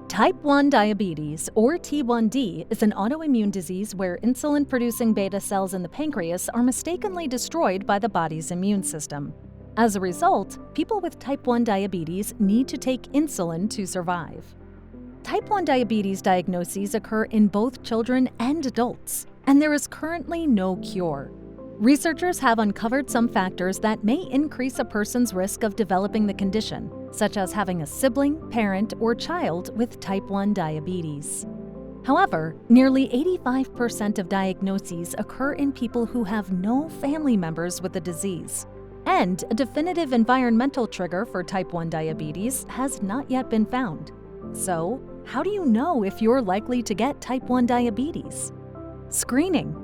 Type 1 diabetes, or T1D, is an autoimmune disease where insulin-producing beta cells in the pancreas are mistakenly destroyed by the body's immune system. As a result, people with type 1 diabetes need to take insulin to survive. Type 1 diabetes diagnoses occur in both children and adults, and there is currently no cure. Researchers have uncovered some factors that may increase a person's risk of developing the condition, such as having a sibling, parent, or child with type 1 diabetes. However, nearly 85% of diagnoses occur in people who have no family members with the disease. And a definitive environmental trigger for type 1 diabetes has not yet been found. So, how do you know if you're likely to get type 1 diabetes? Screening.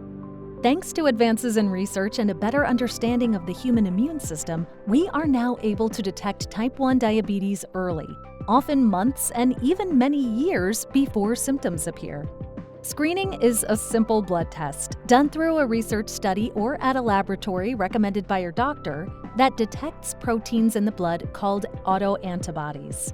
Thanks to advances in research and a better understanding of the human immune system, we are now able to detect type 1 diabetes early, often months and even many years before symptoms appear. Screening is a simple blood test done through a research study or at a laboratory recommended by your doctor that detects proteins in the blood called autoantibodies.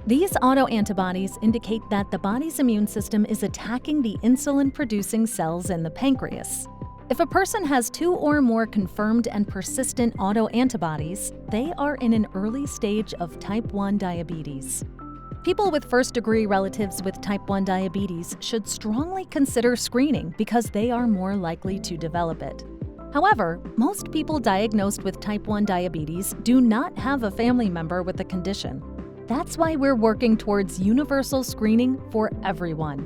These autoantibodies indicate that the body's immune system is attacking the insulin-producing cells in the pancreas. If a person has 2 or more confirmed and persistent autoantibodies, they are in an early stage of type 1 diabetes. People with first-degree relatives with type 1 diabetes should strongly consider screening because they are more likely to develop it. However, most people diagnosed with type 1 diabetes do not have a family member with the condition. That's why we're working towards universal screening for everyone.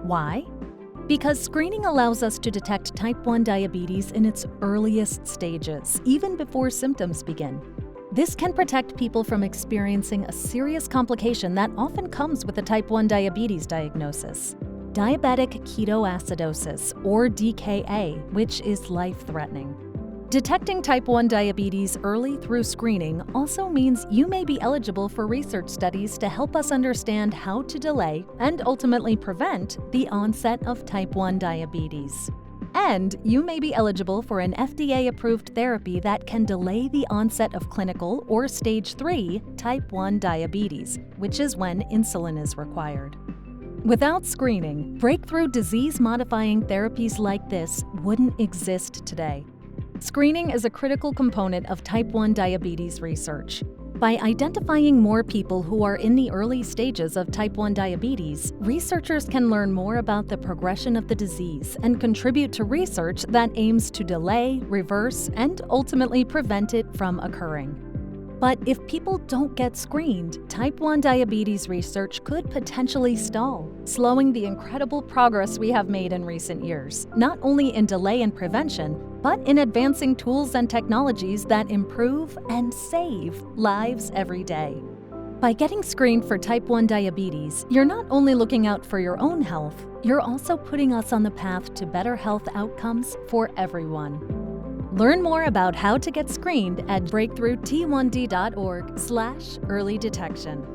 Why? Because screening allows us to detect type 1 diabetes in its earliest stages, even before symptoms begin. This can protect people from experiencing a serious complication that often comes with a type 1 diabetes diagnosis: diabetic ketoacidosis, or DKA, which is life-threatening. Detecting type 1 diabetes early through screening also means you may be eligible for research studies to help us understand how to delay and ultimately prevent the onset of type 1 diabetes. And you may be eligible for an FDA-approved therapy that can delay the onset of clinical or stage 3 type 1 diabetes, which is when insulin is required. Without screening, breakthrough disease-modifying therapies like this wouldn't exist today. Screening is a critical component of type 1 diabetes research. By identifying more people who are in the early stages of type 1 diabetes, researchers can learn more about the progression of the disease and contribute to research that aims to delay, reverse, and ultimately prevent it from occurring. But if people don't get screened, type 1 diabetes research could potentially stall, slowing the incredible progress we have made in recent years, not only in delay and prevention, but in advancing tools and technologies that improve and save lives every day. By getting screened for type 1 diabetes, you're not only looking out for your own health, you're also putting us on the path to better health outcomes for everyone. Learn more about how to get screened at breakthrough-t1d.org/early detection.